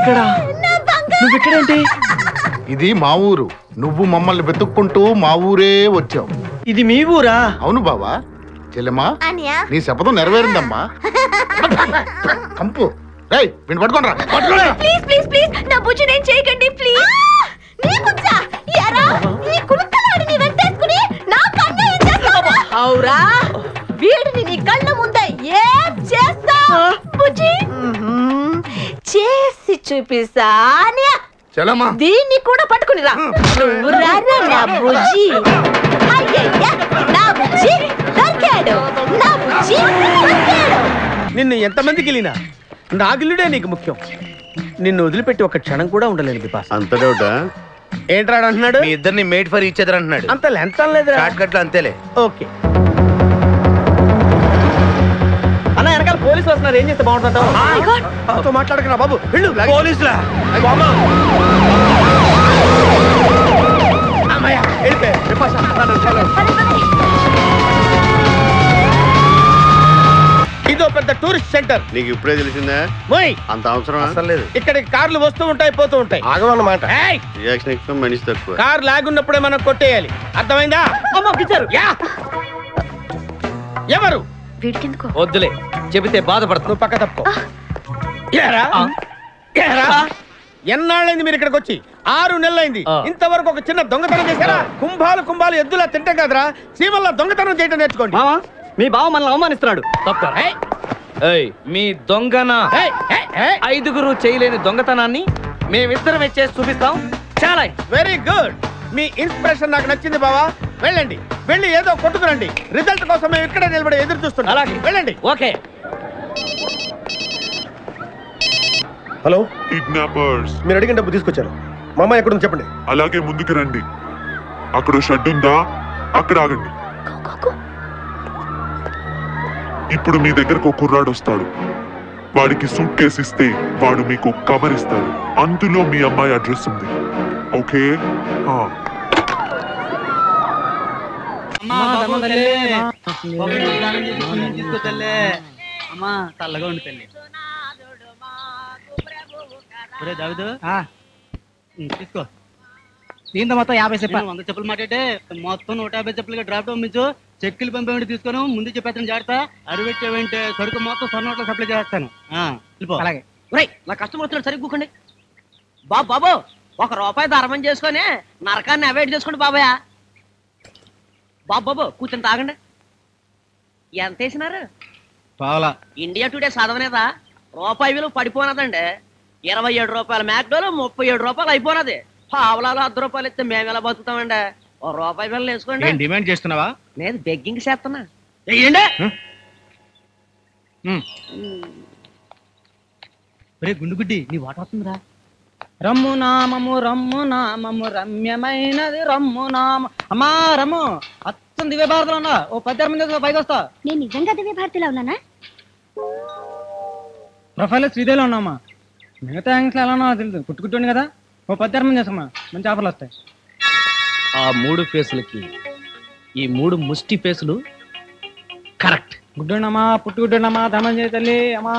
ఇక్కడ నువ్వు ఇక్కడేంటి? ఇది మా ఊరు. నువ్వు మమ్మల్ని వెతుక్కుంటూ మా ఊరే వచ్చావు. ఇది మీ ఊరా? అవును బావా. చెల్లెమ్మా నీ శపథం నెరవేరిందమ్మా. కంపు రేయ్ వీడిని పట్టుకోండి రా. ప్లీజ్ ప్లీజ్ ప్లీజ్ నా బుజ్జి నేను చేయకండి ప్లీజ్. నీ బుజ్జా యారా ఈ కులుకలాడిని వెంటేసుకుని నా కన్న ఏం చేస్తావు? అవురా వీడిని నీ కళ్ళ ముందే ఏం చేస్తావు బుజ్జి? చేసి చూపిస్తానే. చెల్లెమ్మా దీన్ని కూడా పట్టుకుని రా. నువ్వు రారా నా బుజ్జి. అయ్యయ్య నా బుజ్జి దొరికాడు. నా బుజ్జి దొరికాడు. నిన్ను ఎంతమందికి వెళ్ళినా నా గిల్లుడే నీకు ముఖ్యం. నిన్ను వదిలిపెట్టి ఒక క్షణం కూడా ఉండలేను బిపాస్. అంత డౌటా? ఏంట్రా అంటున్నాడు? మీ ఇద్దరిని మేడ్ ఫర్ ఈచ్ అదర్ అంటున్నాడు. అంత లెంత్ లేదురా. షార్ట్ కట్ లో అంతేలే. ఓకే అన్న వెనకాల పోలీసులు వస్తున్నారు. ఏం చేస్తే బాగుంటుందంటావు? మాట్లాడకరా బాబు. వెళ్ళు. పోలీసులా? అమ్మయ్య వెళ్ళిపోయా. బిపాస్ ఇదో పెద్ద టూరిస్ట్ సెంటర్. నీకు ఇప్పుడే తెలిసిందా? మోయ్ అంత అవసరం అసలు లేదు. ఇక్కడికి కార్లు వస్తూ ఉంటాయి పోతూ ఉంటాయి. ఆగమన్నమాట. రియాక్షన్ ఎక్కువ మనిషి తక్కువ. కార్ లాగున్నప్పుడే మనం కొట్టేయాలి. అర్థమైందా? ఎవరు? వీడికెందుకో వద్దులే చెబితే బాధపడుతు. నువ్వు పక్క తప్పుకో. ఎన్నాళ్ళైంది మీరు ఇక్కడికి వచ్చి? 6 నెలలైంది. ఇంతవరకు ఒక చిన్న దొంగతనం చేశారా? కుంభాలు ఎద్దులా తింటే కదరా సీమల్లా దొంగతనం చేయటం నేర్చుకోండి. మీ బావ మనల్ని అవమానిస్తున్నాడు. మీ దొంగన 5గురు చేయలేని దొంగతనాన్ని మేమిద్దరం చేసి చూపిస్తాం. చాలా వెరీ గుడ్. మీ ఇన్స్పిరేషన్ నాకు నచ్చింది బావా. వెళ్ళండి, వెళ్ళి ఏదో కొట్టుకురండి. రిజల్ట్ కోసం మేము ఇక్కడే నిలబడి ఎదురు చూస్తున్నాం. అలాగే వెళ్ళండి. ఓకే. హలో కిడ్నాపర్స్, మీరు అడిగిన డబ్బు తీసుకొచ్చారు. మా అమ్మాయి ఎక్కడ ఉంది చెప్పండి. అలాగే ముందుకు రండి. అక్కడ షెడ్ ఉందా? అక్కడ ఆగండి. ఇప్పుడు మీ దగ్గరకు ఒక కుర్రాడు వస్తాడు. వాడికి సూట్ కేసు ఇస్తే వాడు మీకు కవర్ ఇస్తాడు. అందులో మీ అమ్మాయి అడ్రస్ ఉంది. ఓకే? చల్లగా ఉండి తల్లి. తీసుకో. దీంతో మొత్తం 50 చెప్పాను. 100 చెప్పులు మాట్లాడే మొత్తం 150 చెప్పులుగా డ్రాప్ పంపించు. చెక్కులు పంపేమిటి తీసుకోను. ముందు చెప్పేస్తాను జాగ్రత్త. అడిపెట్టేవంటే సరుకు మొత్తం సొన్నోట్లో సప్లై చేస్తాను. అలాగే. నా కస్టమర్ వస్తున్నాడు, సరిగ్గా కూకండి. బాబు ₹1 ధర్మం చేసుకొని నరకాన్ని అవాయిడ్ చేసుకోండి బాబాయ్. బాబు కూర్చొని తాగండి. ఎంత వేసినారు? పావలా. ఇండియా టుడే చదవనేదా? రూపాయి విలువ పడిపోనదండి. ₹27 మ్యాక్డోలో ₹37 అయిపోనది. పావలాలు ₹10 ఇస్తే మేము ఎలా బతుకుతామండి? ₹1 బిల్లు వేసుకోండి. డిమాండ్ చేస్తున్నావా? నేను బెగ్గింగ్ చేస్తున్నా. గుండుగుడ్డి నీ వాట వస్తుందిరా. రమ్ము నామము రమ్యమైనది రమ్ము నామ. అమ్మా రమ్ము అత్తం దివ్య భారతిలో ఉన్నా. ఓ 10 మంది పైకి వస్తా. నేను నిజంగా దివ్య భారతిలో ఉన్నానా? ప్రొఫైల్ శ్రీదేవిలో ఉన్నామా. మిగతా యాంగిల్స్ ఎలా ఉన్నా తెలుసు. కుట్టుకుంటుంది కదా. ఓ 10 మంది చేస్తామా. మంచి ఆఫర్లు వస్తాయి. ఆ 3 ఫేసులకి ఈ 3 ముష్టి ఫేసులు కరెక్ట్. గుడ్డున్నమా పుట్టుగుడ్డున్నమా ధర్మం చేయ తల్లి. అమ్మా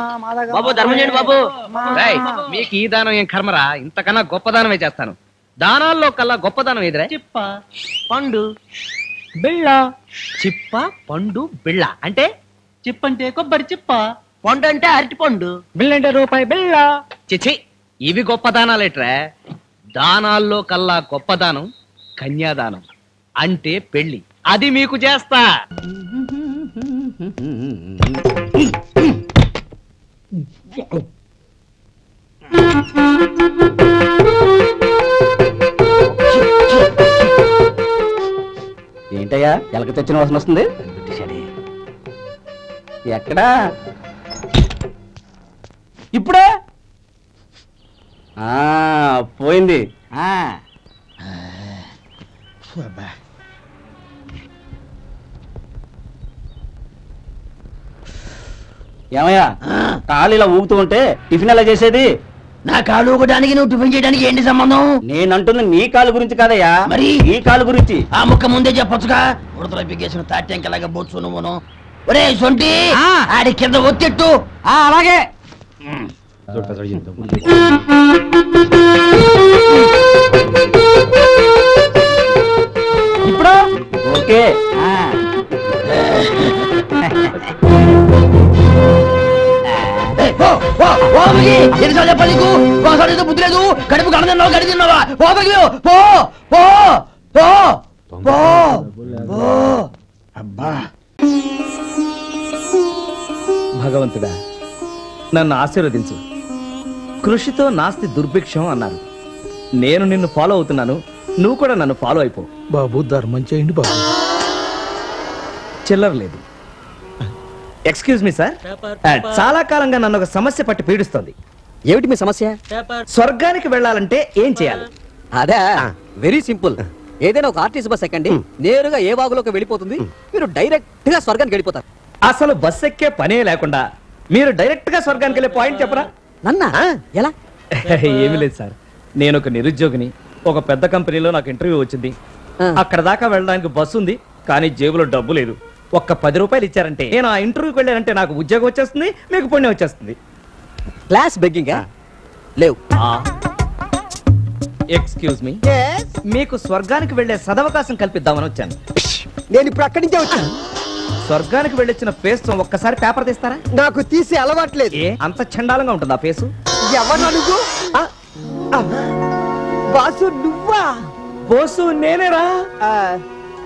బాబు ధర్మం చేయండి బాబు. మీకు ఈ దానం ఏం కర్మరా? ఇంతకన్నా గొప్ప దానమే చేస్తాను. దానాల్లో కల్లా గొప్ప దానం ఏదిరా? చిప్ప పండు బిళ్ళ. చిప్ప పండు బిళ్ళ అంటే? చిప్పంటే కొబ్బరి చిప్ప, పండు అంటే అరటి పండు, బిళ్ళ అంటే రూపాయి బిళ్ళ. చిచి ఇవి గొప్ప దానాలేట్రా? దానాల్లో కల్లా గొప్ప దానం కన్యాదానం అంటే పెళ్లి. అది మీకు చేస్తా. ఏంటయ్యా ఎలక తెచ్చిన వాసన వస్తుంది? ఎక్కడా? ఇప్పుడే పోయింది. ఏమయ్యా కాలు ఇలా ఊగుతూ ఉంటే టిఫిన్ ఎలా చేసేది? నా కాలు ఊగడానికి నువ్వు టిఫిన్ చేయడానికి ఏంటి సంబంధం? నేనంటుంది నీ కాలు గురించి కాదయ్యా, మరి నీ కాలు గురించి. ఆ ముక్క ముందే చెప్పొచ్చుగా. ఉడతలో పిగేసిన తాట్యంకలాగా బొచ్చు నువ్వును. ఒరే సొంటి ఆడి కింద ఒత్తిట్టు. అలాగే. ఇప్పుడు ఓకే ఎన్నిసార్లు చెప్పాలి నీకు? ఒకసారి ఏదో బుద్ధి లేదు. కడుపు గడ తిన్నావా గడి తిన్నావా? పో పగిలి పో పో పో పో పో. అబ్బా భగవంతుడా నన్ను ఆశీర్వదించు. కృషితో నాస్తి దుర్భిక్షం అన్నారు. నేను నిన్ను ఫాలో అవుతున్నాను, నువ్వు కూడా నన్ను ఫాలో అయిపో. బాబు ధర్మం చేయండి బాబు. చిల్లర లేదు. ఎక్స్క్యూజ్ మీ సార్, చాలా కాలంగా నన్ను ఒక సమస్య పట్టి పీడిస్తోంది. ఏమిటి మీ సమస్య? స్వర్గానికి వెళ్ళాలంటే ఏం చేయాలి? అదే వెరీ సింపుల్. ఏదైనా ఒక ఆర్టీసీ బస్ ఎక్కండి, నేరుగా ఏ వాగులోకి వెళ్ళిపోతుంది. మీరు డైరెక్ట్ గా స్వర్గానికి వెళ్ళిపోతారు. అసలు బస్ ఎక్కే పనే లేకుండా మీరు డైరెక్ట్ గా స్వర్గానికి వెళ్ళే పాయింట్ చెప్పరా? నన్నా ఎలా? ఏమీ లేదు సార్, నేను ఒక నిరుద్యోగిని. ఒక పెద్ద కంపెనీలో నాకు ఇంటర్వ్యూ వచ్చింది. అక్కడ దాకా వెళ్ళడానికి బస్సు ఉంది, కానీ జేబులో డబ్బు లేదు. ఒక్క 10 రూపాయలు ఇచ్చారంటే నేను ఆ ఇంటర్వ్యూకి వెళ్ళానంటే నాకు ఉద్యోగం వచ్చేస్తుంది, మీకు పుణ్యం వచ్చేస్తుంది. క్లాస్ బెగ్గింగ్ లేవు. ఎక్స్క్యూజ్ మీ, మీకు స్వర్గానికి వెళ్లే సదవకాశం కల్పిద్దామని వచ్చాను. నేను ఇప్పుడు అక్కడి నుంచే వచ్చాను. స్వర్గానికి వెళ్ళొచ్చిన ఫేస్ ఒక్కసారి పేపర్ తీస్తారా? నాకు తీసి అలవాట్లేదు. ఏ అంత చండాలంగా ఉంటుంది ఆ ఫేసు? ఎవరు అడుగు? బాసు నువ్వా? బోసు నేనేరా.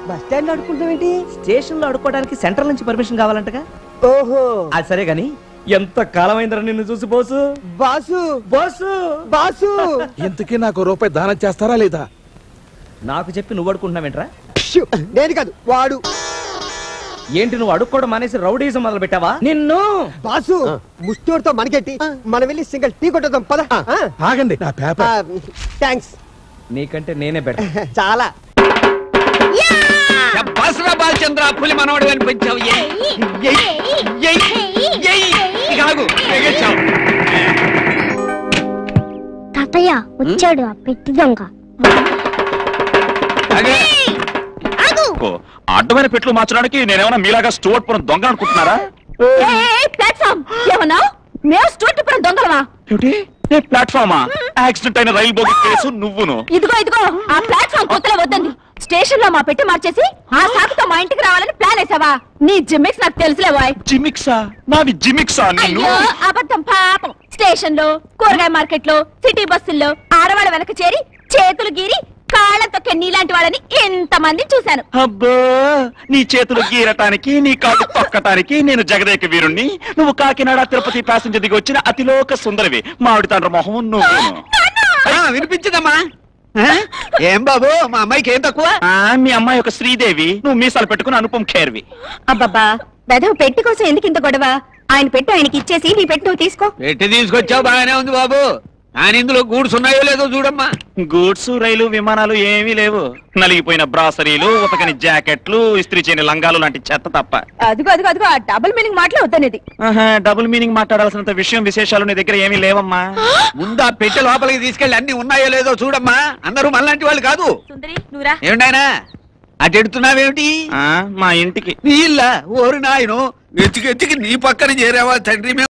బస్ స్టాండ్ లో అడుకుంటావేంటి? స్టేషన్ లో అడుకోవడానికి సెంట్రల్ నుంచి పర్మిషన్ కావాలంటగా. ఓహో అది సరే గాని ఎంత కాలమైందిరా నిన్ను చూసి బోసు. బాసు బోసు బాసు ఇంతకీ నాకు రూపాయి దానం చేస్తారా లేదా? నాకు చెప్పి నువ్వు అడుకుంటున్నావేంట్రా? నేను కాదు వాడు. ఏంటి నువ్వు అడుక్కోవడం మానేసి రౌడీజం మొదలు పెట్టావా? నిన్ను బాసు ముష్టోడితో మనకెట్టి మనం వెళ్ళి సింగిల్ టీ కొట్టేద్దాం పద. ఆగండి నా పేపర్. థ్యాంక్స్. నీకంటే నేనే బెటర్. చాలా బాలచంద్ర పులి మనోడు అనిపించావు. తాతయ్య వచ్చాడు ఆ పెట్టి దొంగ. అడ్డమైన పెట్లు మార్చడానికి నేనేమన్నా మీలాగా స్టూవర్ట్ పురం దొంగ అనుకుంటున్నారా? ప్లాట్ఫామ్ ఏమన్నా? మేము స్టూవర్ట్ పురం దొంగలమా? ప్లాట్ఫామా? యాక్సిడెంట్ అయిన రైలు బోగి కేసు నువ్వును. ఇదిగో ఇదిగో ఆ ప్లాట్ఫామ్ కొత్తలో వద్దండి. స్టేషన్ లో మా పెట్టి మార్చేసి ఆ సాకుతో మా ఇంటికి రావాలని ప్లాన్ వేసావా? నీ జిమ్మిక్స్ నాకు తెలుసులే బాయ్. జిమిక్సా? నాది జిమిక్సా? అయ్యో అబద్ధం పాపం. స్టేషన్ లో, కూరగాయ మార్కెట్ లో, సిటీ బస్సుల్లో ఆడవాళ్ళ వెనక చేరి చేతులు గీరి కాళ్ళ తొక్కే నీలాంటి వాళ్ళని ఎంతమంది చూశాను. అబ్బో, నీ చేతులు గీరటానికి నీ కాళ్ళు తొక్కటానికి నేను జగదేక వీరుణ్ణి. నువ్వు కాకినాడ తిరుపతి ప్యాసింజర్ దిగి వచ్చిన అతిలోక సుందరివి. మామిడి తండ్రి మొహం నువ్వు. వినిపించదమ్మా? ఏం బాబు మా అమ్మాయికి ఏం తక్కువ? మీ అమ్మాయి ఒక శ్రీదేవి, నువ్వు మీసాలు పెట్టుకుని అనుపం ఖేర్వి. అబ్బబ్బా వెధవ పెట్టి కోసం ఎందుకు ఇంత గొడవ? ఆయన పెట్టి ఆయనకి ఇచ్చేసి నీ పెట్టి నువ్వు తీసుకో. పెట్టి తీసుకొచ్చావు బాగానే ఉంది బాబు, కానీ ఇందులో గూడ్స్ ఉన్నాయో లేదో చూడమ్మా. గూడ్స్ రైలు విమానాలు ఏమీ లేవు. నలిగిపోయిన బ్రాసరీలు, ఉతకని జాకెట్లు, ఇస్త్రీ చేయని లంగాలు లాంటి చెత్త తప్ప. అదిగో అదిగో అదిగో ఆ డబుల్ మీనింగ్ మాటలు వద్దనేది. డబుల్ మీనింగ్ మాట్లాడాల్సినంత విషయం విశేషాలు నీ దగ్గర ఏమీ లేవమ్మా. ముందు ఆ పెట్టె లోపలికి తీసుకెళ్ళి అన్ని ఉన్నాయో లేదో చూడమ్మా. అందరూ మనలాంటి వాళ్ళు కాదు. సుందరి నువ్వురా. ఏమిటాయనా అటు ఎడుతున్నావేమిటి? మా ఇంటికి. నీ ఇల్లా? ఓరి నాయను, వెతికి నీ పక్కన చేరావా తండ్రి?